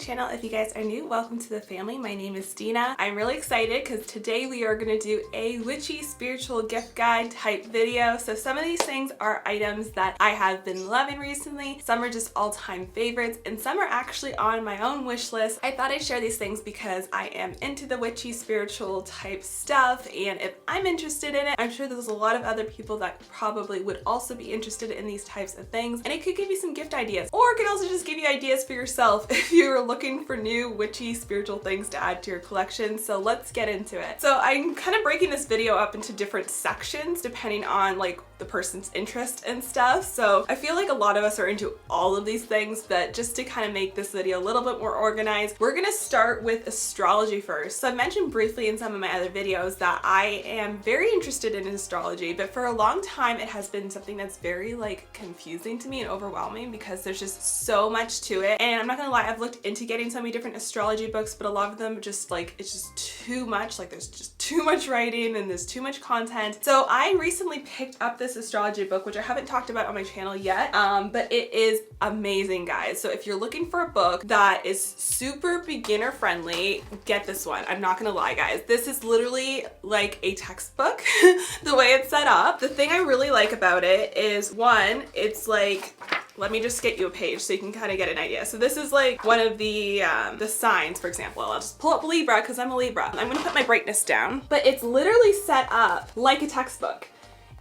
channel. If you guys are new, welcome to the family. My name is Dina. I'm really excited because today we are going to do a witchy spiritual gift guide type video. So some of these things are items that I have been loving recently. Some are just all-time favorites and some are actually on my own wish list. I thought I'd share these things because I am into the witchy spiritual type stuff, and if I'm interested in it, I'm sure there's a lot of other people that probably would also be interested in these types of things, and it could give you some gift ideas, or it could also just give you ideas for yourself if you're looking for new witchy spiritual things to add to your collection. So let's get into it. So I'm kind of breaking this video up into different sections depending on like the person's interest and stuff. So I feel like a lot of us are into all of these things, but just to kind of make this video a little bit more organized, we're gonna start with astrology first. So I mentioned briefly in some of my other videos that I am very interested in astrology, but for a long time it has been something that's very like confusing to me and overwhelming because there's just so much to it. And I'm not gonna lie, I've looked into getting so many different astrology books, but a lot of them just like, it's just too much. Like there's just too much writing and there's too much content. So I recently picked up this astrology book, which I haven't talked about on my channel yet, but it is amazing, guys. So if you're looking for a book that is super beginner friendly, get this one. I'm not gonna lie, guys. This is literally like a textbook, the way it's set up. The thing I really like about it is, one, it's like, let me just get you a page so you can kind of get an idea. So this is like one of the signs, for example. I'll just pull up Libra because I'm a Libra. I'm gonna put my brightness down, but it's literally set up like a textbook.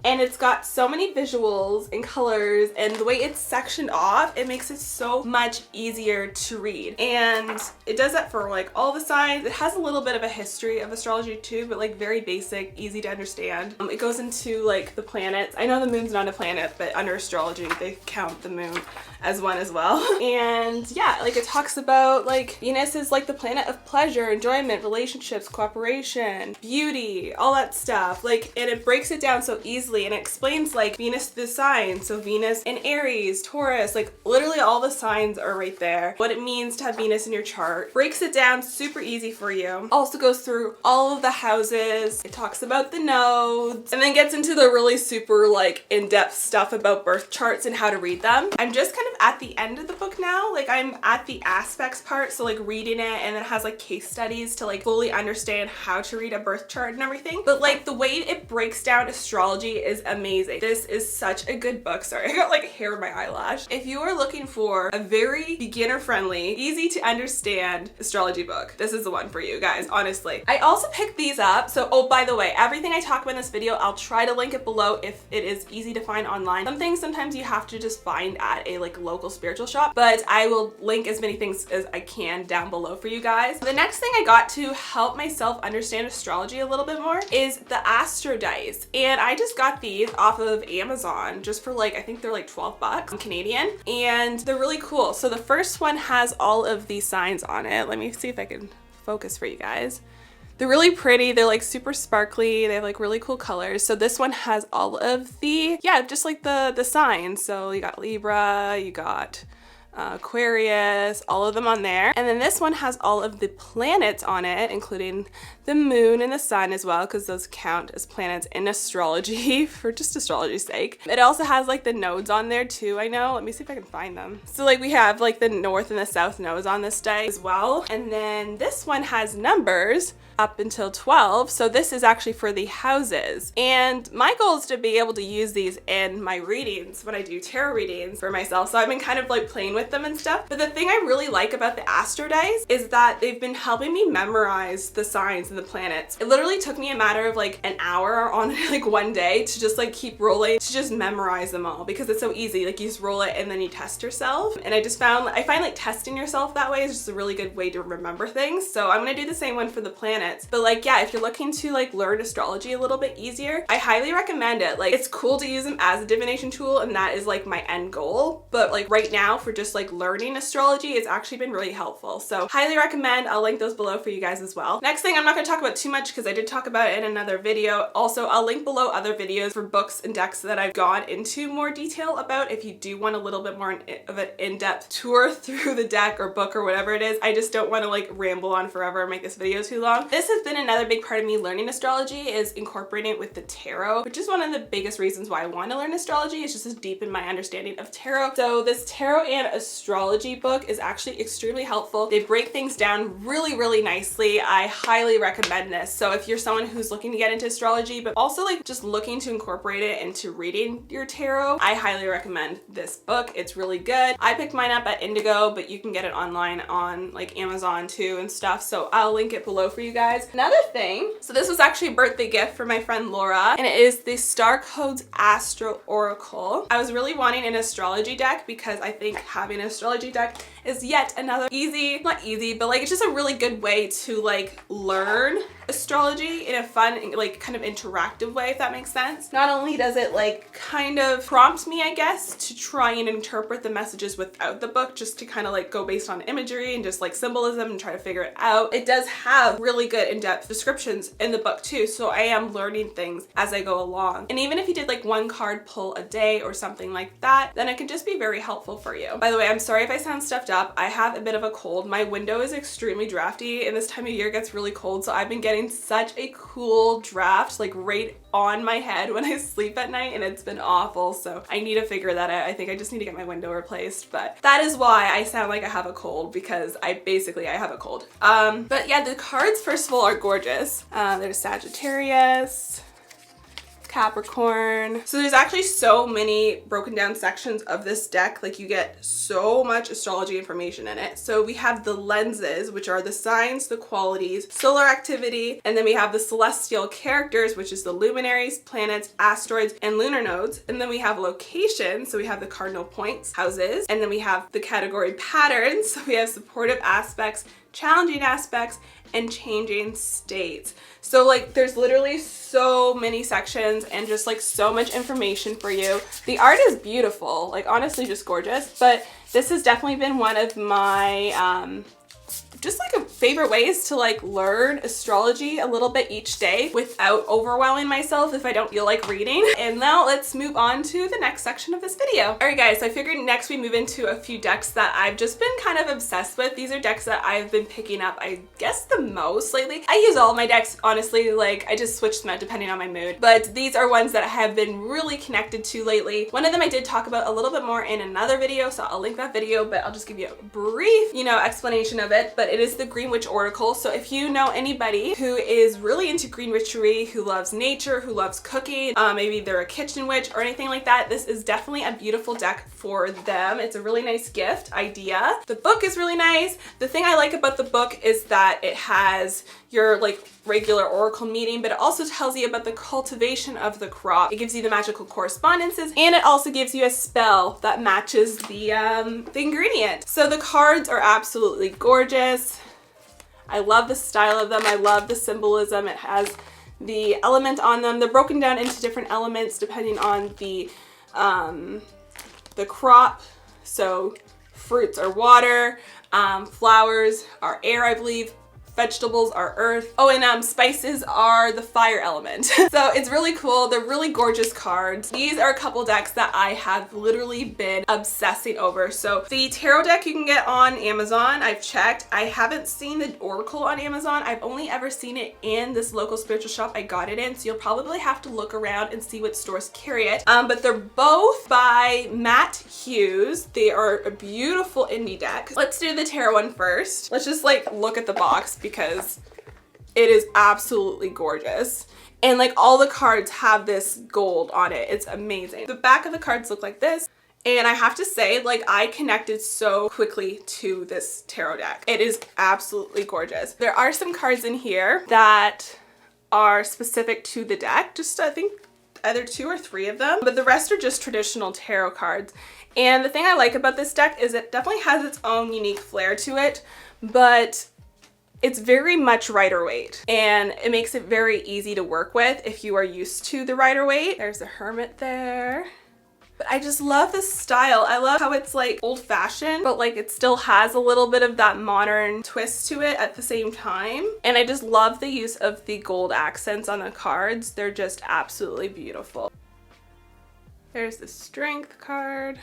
And it's got so many visuals and colors, and the way it's sectioned off, it makes it so much easier to read. And it does that for like all the signs. It has a little bit of a history of astrology too, but like very basic, easy to understand. It goes into like the planets. I know the moon's not a planet, but under astrology, they count the moon as one as well. And yeah, like it talks about like Venus is like the planet of pleasure, enjoyment, relationships, cooperation, beauty, all that stuff. Like, and it breaks it down so easily, and it explains like Venus, the sign. So Venus in Aries, Taurus, like literally all the signs are right there. What it means to have Venus in your chart. Breaks it down super easy for you. Also goes through all of the houses. It talks about the nodes, and then gets into the really super like in-depth stuff about birth charts and how to read them. I'm just kind of at the end of the book now. Like I'm at the aspects part, so like reading it, and it has like case studies to like fully understand how to read a birth chart and everything. But like the way it breaks down astrology is amazing. This is such a good book. Sorry, I got like hair in my eyelash. If you are looking for a very beginner friendly, easy to understand astrology book, this is the one for you guys, honestly. I also picked these up. So, oh, by the way, everything I talk about in this video, I'll try to link it below if it is easy to find online. Some things sometimes you have to just find at a like local spiritual shop, but I will link as many things as I can down below for you guys. The next thing I got to help myself understand astrology a little bit more is the Astro Dice. And I just got these off of Amazon just for like, I think they're like 12 bucks Canadian, and they're really cool. So the first one has all of these signs on it. Let me see if I can focus for you guys. They're really pretty. They're like super sparkly. They have like really cool colors. So this one has all of the, yeah, just like the signs. So you got Libra, you got Aquarius, all of them on there. And then this one has all of the planets on it, including the moon and the sun as well, because those count as planets in astrology for just astrology's sake. It also has like the nodes on there too, I know. Let me see if I can find them. So like we have like the north and the south nodes on this die as well. And then this one has numbers up until 12. So this is actually for the houses. And my goal is to be able to use these in my readings when I do tarot readings for myself. So I've been kind of like playing with them and stuff. But the thing I really like about the Astro Dice is that they've been helping me memorize the signs and the planets. It literally took me a matter of like an hour on like one day to just like keep rolling, to just memorize them all, because it's so easy. Like you just roll it and then you test yourself. And I find like testing yourself that way is just a really good way to remember things. So I'm gonna do the same one for the planets. But like, yeah, if you're looking to like learn astrology a little bit easier, I highly recommend it. Like it's cool to use them as a divination tool, and that is like my end goal. But like right now for just like learning astrology, it's actually been really helpful. So highly recommend. I'll link those below for you guys as well. Next thing, I'm not gonna talk about too much because I did talk about it in another video. Also, I'll link below other videos for books and decks that I've gone into more detail about if you do want a little bit more of an in-depth tour through the deck or book or whatever it is. I just don't want to like ramble on forever and make this video too long. This this has been another big part of me learning astrology, is incorporating it with the tarot, which is one of the biggest reasons why I want to learn astrology, is just to deepen my understanding of tarot. So this tarot and astrology book is actually extremely helpful. They break things down really, really nicely. I highly recommend this. So if you're someone who's looking to get into astrology, but also like just looking to incorporate it into reading your tarot, I highly recommend this book. It's really good. I picked mine up at Indigo, but you can get it online on like Amazon too and stuff. So I'll link it below for you guys. Another thing, so this was actually a birthday gift for my friend Laura, and it is the Starcodes Astro Oracle. I was really wanting an astrology deck because I think having an astrology deck is yet another not easy, but like it's just a really good way to like learn astrology in a fun, like kind of interactive way, if that makes sense. Not only does it like kind of prompt me, I guess, to try and interpret the messages without the book, just to kind of like go based on imagery and just like symbolism and try to figure it out. It does have really good in-depth descriptions in the book too, so I am learning things as I go along. And even if you did like one card pull a day or something like that, then it can just be very helpful for you. By the way, I'm sorry if I sound stuffed up. I have a bit of a cold. My window is extremely drafty, and this time of year it gets really cold, so I've been getting such a cool draft like right on my head when I sleep at night, and it's been awful. So I need to figure that out. I think I just need to get my window replaced, but that is why I sound like I have a cold, because I have a cold. But yeah, the cards first of all are gorgeous. There's Sagittarius, Capricorn. So there's actually so many broken down sections of this deck. Like you get so much astrology information in it. So we have the lenses, which are the signs, the qualities, solar activity, and then we have the celestial characters, which is the luminaries, planets, asteroids, and lunar nodes. And then we have location. So we have the cardinal points, houses, and then we have the category patterns. So we have supportive aspects, challenging aspects, and changing states. So like there's literally so many sections and just like so much information for you. The art is beautiful, like honestly just gorgeous, but this has definitely been one of my just like a favorite ways to like learn astrology a little bit each day without overwhelming myself if I don't feel like reading. And now let's move on to the next section of this video. All right guys, so I figured next we move into a few decks that I've just been kind of obsessed with. These are decks that I've been picking up, I guess, the most lately. I use all my decks, honestly, like I just switch them out depending on my mood, but these are ones that I have been really connected to lately. One of them I did talk about a little bit more in another video, so I'll link that video, but I'll just give you a brief, explanation of it. But it is the Green Witch Oracle. So if you know anybody who is really into green witchery, who loves nature, who loves cooking, maybe they're a kitchen witch or anything like that, this is definitely a beautiful deck for them. It's a really nice gift idea. The book is really nice. The thing I like about the book is that it has your like regular oracle meeting, but it also tells you about the cultivation of the crop. It gives you the magical correspondences, and it also gives you a spell that matches the ingredient. So the cards are absolutely gorgeous. I love the style of them. I love the symbolism. It has the element on them. They're broken down into different elements depending on the crop. So fruits are water, flowers are air, I believe. Vegetables are earth. Oh, and spices are the fire element. So it's really cool. They're really gorgeous cards. These are a couple decks that I have literally been obsessing over. So the tarot deck you can get on Amazon. I've checked. I haven't seen the oracle on Amazon. I've only ever seen it in this local spiritual shop I got it in. So you'll probably have to look around and see what stores carry it. But they're both by Matt Hughes. They are a beautiful indie deck. Let's do the tarot one first. Let's just like look at the box, because it is absolutely gorgeous. And like all the cards have this gold on it. It's amazing. The back of the cards look like this. And I have to say, like, I connected so quickly to this tarot deck. It is absolutely gorgeous. There are some cards in here that are specific to the deck. Just I think either 2 or 3 of them, but the rest are just traditional tarot cards. And the thing I like about this deck is it definitely has its own unique flair to it, but it's very much Rider-Waite, and it makes it very easy to work with if you are used to the Rider-Waite. There's the Hermit there. But I just love this style. I love how it's like old-fashioned, but like it still has a little bit of that modern twist to it at the same time. And I just love the use of the gold accents on the cards. They're just absolutely beautiful. There's the Strength card.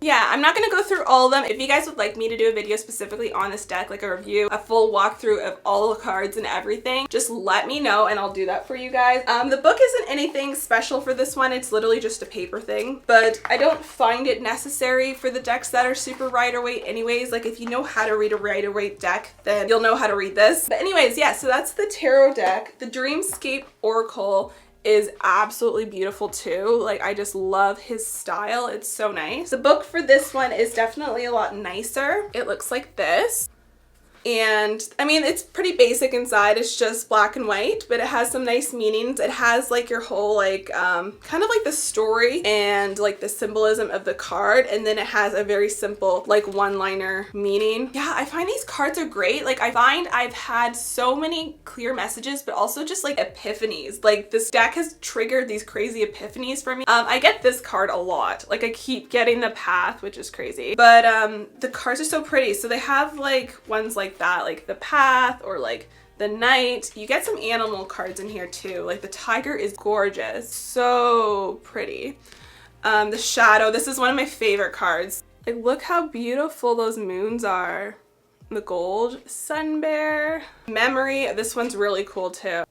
Yeah, I'm not going to go through all of them. If you guys would like me to do a video specifically on this deck, like a review, a full walkthrough of all the cards and everything, just let me know and I'll do that for you guys. The book isn't anything special for this one. It's literally just a paper thing, but I don't find it necessary for the decks that are super Rider-Waite anyways. Like if you know how to read a Rider-Waite deck, then you'll know how to read this. But anyways, yeah, so that's the tarot deck. The Dreamscape Oracle is absolutely beautiful too. Like I just love his style. It's so nice. The book for this one is definitely a lot nicer. It looks like this. And I mean, it's pretty basic inside. It's just black and white, but it has some nice meanings. It has like your whole like, kind of like the story and like the symbolism of the card. And then it has a very simple like one-liner meaning. Yeah, I find these cards are great. Like I find I've had so many clear messages, but also just like epiphanies. Like this deck has triggered these crazy epiphanies for me. I get this card a lot. Like I keep getting the Path, which is crazy. But the cards are so pretty. So they have like ones like that, like the Path or like the Knight. You get some animal cards in here too. Like the Tiger is gorgeous, so pretty. The Shadow, this is one of my favorite cards. Like look how beautiful those moons are. The Gold, Sun Bear, Memory, this one's really cool too.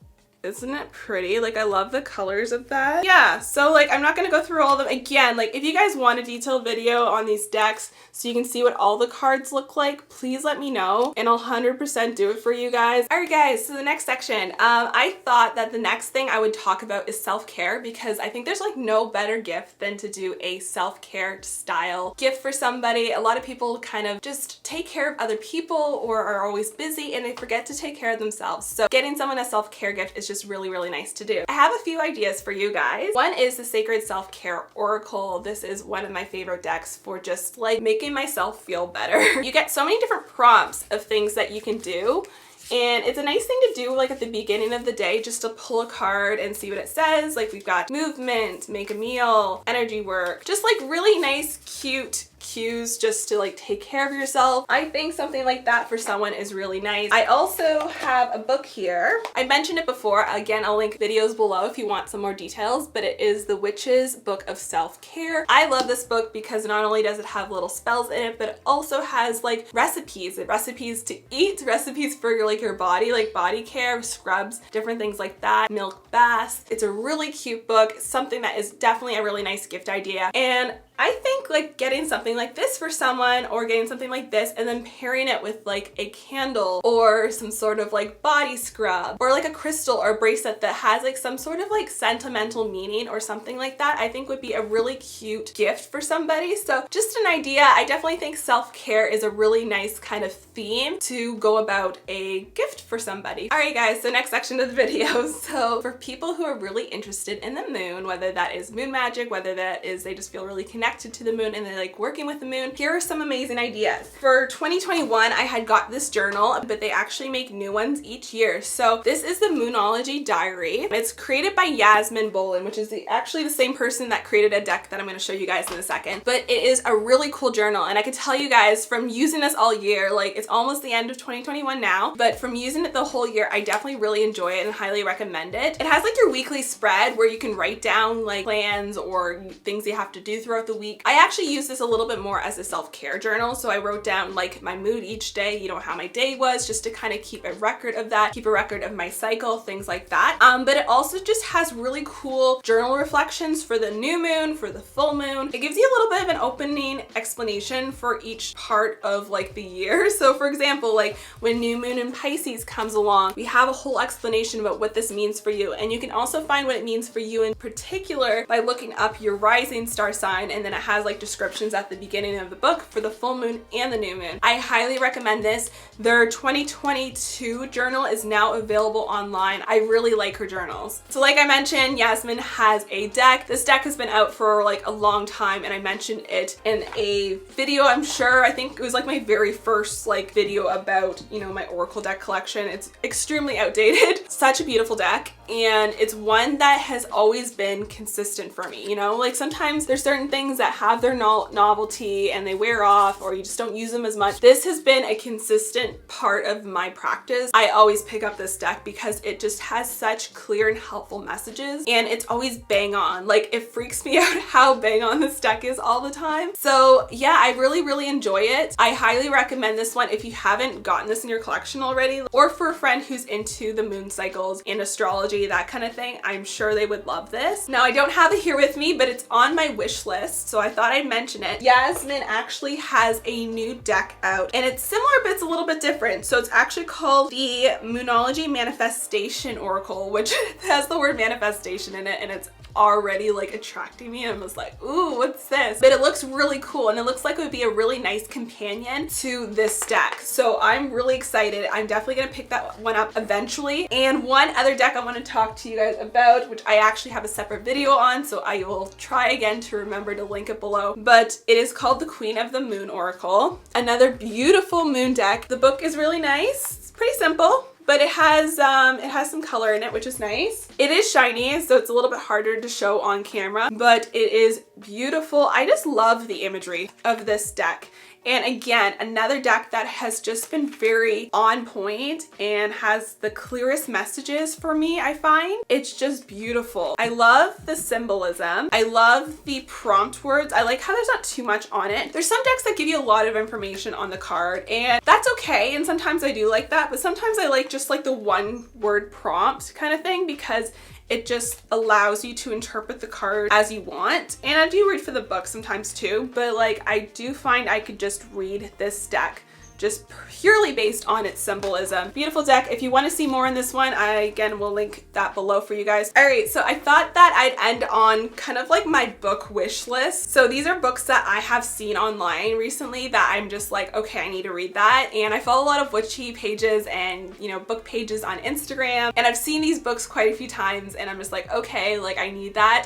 Isn't it pretty? Like I love the colors of that. Yeah, so like I'm not gonna go through all of them again. Like if you guys want a detailed video on these decks so you can see what all the cards look like, please let me know and I'll 100% do it for you guys. Alright guys, so the next section. I thought that the next thing I would talk about is self-care, because I think there's like no better gift than to do a self-care style gift for somebody. A lot of people kind of just take care of other people or are always busy and they forget to take care of themselves. So getting someone a self-care gift is just really nice to do. I have a few ideas for you guys. One is the Sacred Self-Care Oracle. This is one of my favorite decks for just like making myself feel better. You get so many different prompts of things that you can do. And it's a nice thing to do like at the beginning of the day, just to pull a card and see what it says. Like we've got movement, make a meal, energy work, just like really nice, cute cues just to like take care of yourself. I think something like that for someone is really nice. I also have a book here. I mentioned it before. Again, I'll link videos below if you want some more details, but it is the Witch's Book of Self-Care. I love this book because not only does it have little spells in it, but it also has like recipes to eat, recipes for your body, like body care, scrubs, different things like that, milk baths. It's a really cute book, something that is definitely a really nice gift idea. And I think like getting something like this for someone or getting something like this and then pairing it with like a candle or some sort of like body scrub or like a crystal or bracelet that has like some sort of like sentimental meaning or something like that, I think would be a really cute gift for somebody. So just an idea. I definitely think self-care is a really nice kind of theme to go about a gift for somebody. Alright guys, so next section of the video. So for people who are really interested in the moon, whether that is moon magic, whether that is they just feel really connected to the moon and they like working with the moon, here are some amazing ideas. For 2021, I had got this journal, but they actually make new ones each year. So this is the Moonology Diary. It's created by Yasmin Bolin, which is actually the same person that created a deck that I'm going to show you guys in a second. But it is a really cool journal, and I can tell you guys from using this all year, like it's almost the end of 2021 now, but from using it the whole year, I definitely really enjoy it and highly recommend it. It has like your weekly spread where you can write down like plans or things you have to do throughout the week. I actually use this a little bit more as a self-care journal. So I wrote down like my mood each day, you know, how my day was, just to kind of keep a record of that, keep a record of my cycle, things like that. But it also just has really cool journal reflections for the new moon, for the full moon. It gives you a little bit of an opening explanation for each part of like the year. So for example, like when new moon in Pisces comes along, we have a whole explanation about what this means for you. And you can also find what it means for you in particular by looking up your rising star sign, and then it has like descriptions at the beginning of the book for the full moon and the new moon. I highly recommend this. Their 2022 journal is now available online. I really like her journals. So like I mentioned, Yasmin has a deck. This deck has been out for like a long time, and I mentioned it in a video, I'm sure. I think it was like my very first like video about, you know, my Oracle deck collection. It's extremely outdated. Such a beautiful deck, and it's one that has always been consistent for me. You know, like sometimes there's certain things that have their novelty and they wear off, or you just don't use them as much. This has been a consistent part of my practice. I always pick up this deck because it just has such clear and helpful messages, and it's always bang on. Like, it freaks me out how bang on this deck is all the time. So yeah, I really enjoy it. I highly recommend this one if you haven't gotten this in your collection already, or for a friend who's into the moon cycles and astrology, that kind of thing. I'm sure they would love this. Now, I don't have it here with me, but it's on my wish list, so I thought I'd mention it. Yasmin actually has a new deck out, and it's similar, but it's a little bit different. So it's actually called the Moonology Manifestation Oracle, which has the word manifestation in it, and it's already like attracting me, and I was like, ooh, what's this? But it looks really cool, and it looks like it would be a really nice companion to this deck. So I'm really excited. I'm definitely gonna pick that one up eventually. And one other deck I want to talk to you guys about, which I actually have a separate video on, so I will try again to remember to link it below, but it is called the Queen of the Moon Oracle. Another beautiful moon deck. The book is really nice. It's pretty simple, but it has some color in it, which is nice. It is shiny, so it's a little bit harder to show on camera, but it is beautiful. I just love the imagery of this deck. And again, another deck that has just been very on point and has the clearest messages for me, I find. It's just beautiful. I love the symbolism. I love the prompt words. I like how there's not too much on it. There's some decks that give you a lot of information on the card, and that's okay. And sometimes I do like that, but sometimes I like just like the one word prompt kind of thing, because it just allows you to interpret the card as you want. And I do read for the book sometimes too, but like I do find I could just read this deck just purely based on its symbolism. Beautiful deck. If you want to see more in this one, I again will link that below for you guys. All right, so I thought that I'd end on kind of like my book wish list. So these are books that I have seen online recently that I'm just like, okay, I need to read that. And I follow a lot of witchy pages and, you know, book pages on Instagram, and I've seen these books quite a few times, and I'm just like, okay, like I need that.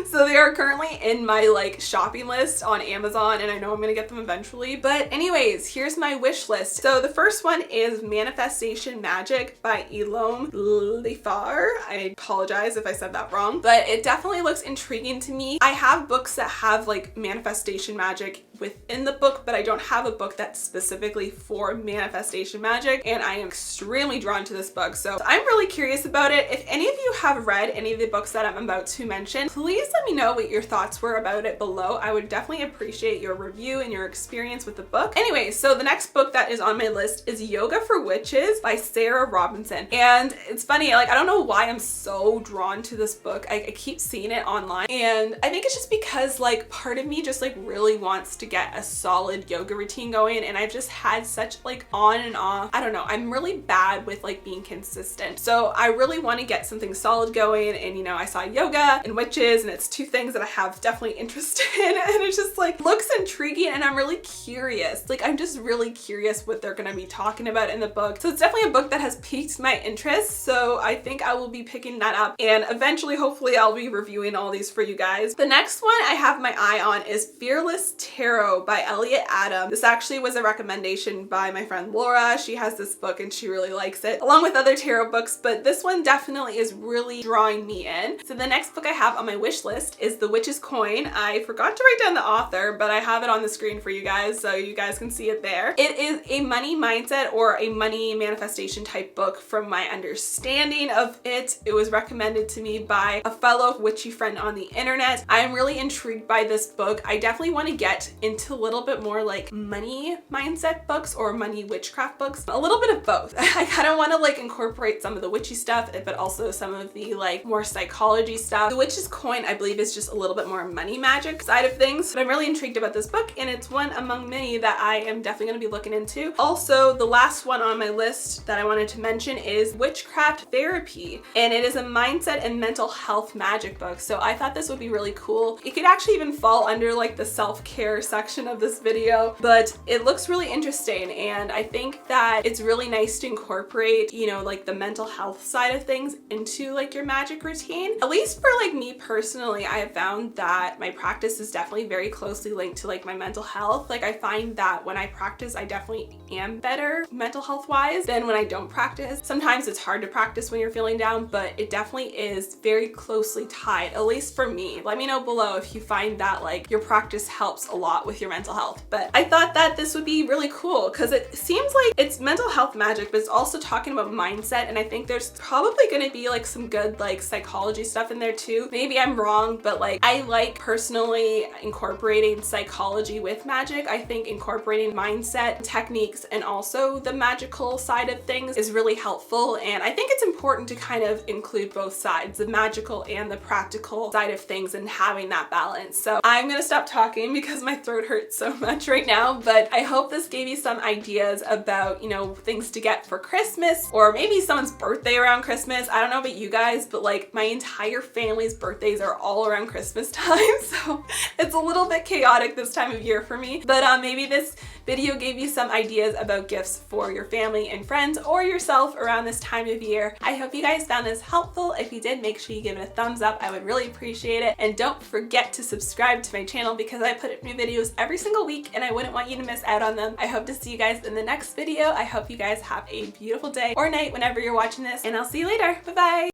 So they are currently in my like shopping list on Amazon, and I know I'm gonna get them eventually. But anyways, here's my wish list. So the first one is Manifestation Magic by Elome Lifar. I apologize if I said that wrong, but it definitely looks intriguing to me. I have books that have like manifestation magic within the book, but I don't have a book that's specifically for manifestation magic, and I am extremely drawn to this book. So I'm really curious about it. If any of you have read any of the books that I'm about to mention, please let me know what your thoughts were about it below. I would definitely appreciate your review and your experience with the book. Anyway, so the next book that is on my list is Yoga for Witches by Sarah Robinson. And it's funny, like I don't know why I'm so drawn to this book. I keep seeing it online, and I think it's just because like part of me just like really wants to get a solid yoga routine going, and I've just had such like on and off, I don't know, I'm really bad with like being consistent. So I really want to get something solid going, and you know, I saw yoga and witches, and it's two things that I have definitely interest in, and it just like looks intriguing, and I'm really curious. Like I'm just really curious what they're gonna be talking about in the book. So it's definitely a book that has piqued my interest, so I think I will be picking that up, and eventually hopefully I'll be reviewing all these for you guys. The next one I have my eye on is Fearless Tarot by Elliot Adam. This actually was a recommendation by my friend Laura. She has this book and she really likes it, along with other tarot books, but this one definitely is really drawing me in. So the next book I have on my wish list is The Witch's Coin. I forgot to write down the author, but I have it on the screen for you guys so you guys can see it there. It is a money mindset or a money manifestation type book. From my understanding of it, it was recommended to me by a fellow witchy friend on the internet. I'm really intrigued by this book. I definitely want to get into a little bit more like money mindset books or money witchcraft books, a little bit of both. I kind of want to like incorporate some of the witchy stuff, but also some of the like more psychology stuff. The Witch's Coin, I believe, is just a little bit more money magic side of things, but I'm really intrigued about this book, and it's one among many that I am definitely going to be looking into. Also, the last one on my list that I wanted to mention is Witchcraft Therapy, and it is a mindset and mental health magic book. So I thought this would be really cool. It could actually even fall under like the self-care section of this video, but it looks really interesting, and I think that it's really nice to incorporate, you know, like the mental health side of things into like your magic routine. At least for like me personally, I have found that my practice is definitely very closely linked to like my mental health. Like I find that when I practice, I definitely am better mental health wise than when I don't practice. Sometimes it's hard to practice when you're feeling down, but it definitely is very closely tied, at least for me. Let me know below if you find that like your practice helps a lot with your mental health. But I thought that this would be really cool because it seems like it's mental health magic, but it's also talking about mindset, and I think there's probably going to be like some good like psychology stuff in there too. Maybe I'm wrong, but like I like personally incorporating psychology with magic. I think incorporating mindset techniques and also the magical side of things is really helpful, and I think it's important to kind of include both sides, the magical and the practical side of things, and having that balance. So I'm gonna stop talking because my throat hurts so much right now, but I hope this gave you some ideas about, you know, things to get for Christmas or maybe someone's birthday around Christmas. I don't know about you guys, but like my entire family's birthdays are all around Christmas time, so it's a little bit chaotic this time of year for me. But maybe this video gave you some ideas about gifts for your family and friends or yourself around this time of year. I hope you guys found this helpful. If you did, make sure you give it a thumbs up. I would really appreciate it. And don't forget to subscribe to my channel because I put up new videos every single week and I wouldn't want you to miss out on them. I hope to see you guys in the next video. I hope you guys have a beautiful day or night whenever you're watching this, and I'll see you later. Bye-bye.